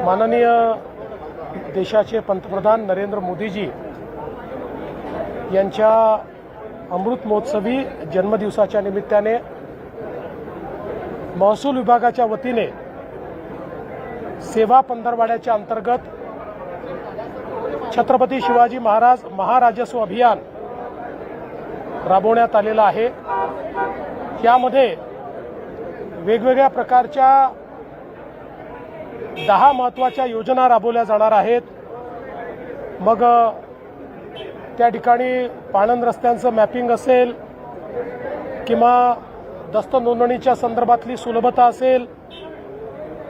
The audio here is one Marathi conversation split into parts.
माननीय देशाचे पंतप्रधान नरेंद्र मोदीजी यांच्या अमृत महोत्सवी जन्मदिवसाच्या निमित्ताने महसूल विभागाच्या वतीने सेवा पंधरवाड्याच्या अंतर्गत छत्रपती शिवाजी महाराज महाराजस्व अभियान राबवण्यात आलेलं आहे। यामध्ये वेगवेगळ्या प्रकारच्या 10 महत्त्वाच्या योजना राबवल्या जाणार आहेत। मग त्या ठिकाणी पाणंद रस्त्यांचं मॅपिंग असेल किंवा दस्त नोंदणीच्या संदर्भातली सुलभता असेल,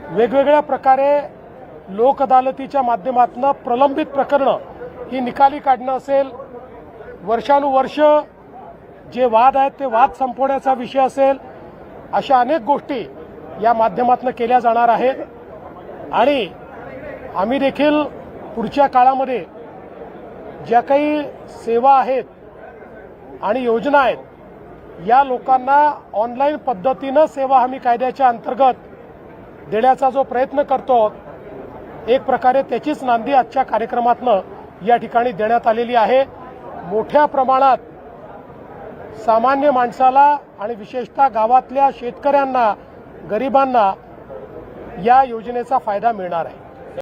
वेगवेगळ्या प्रकारे लोक अदालतीच्या माध्यमातून प्रलंबित प्रकरणं ही निकाली काढणं असेल, वर्षानुवर्ष जे वाद आहेत ते वाद संपवण्याचा विषय असेल, अशा अनेक गोष्टी या माध्यमातून केल्या जाणार आहेत। आणि आम्ही देखील पुढच्या काळामध्ये ज्या काही सेवा आहेत आणि योजना आहेत या लोकांना ऑनलाईन पद्धतीनं सेवा हमी कायद्याच्या अंतर्गत देण्याचा जो प्रयत्न करतो, एक प्रकारे त्याचीच नांदी आजच्या कार्यक्रमातनं या ठिकाणी देण्यात आलेली आहे। मोठ्या प्रमाणात सामान्य माणसाला आणि विशेषतः गावातल्या शेतकऱ्यांना, गरिबांना या योजनेचा फायदा मिळणार आहे।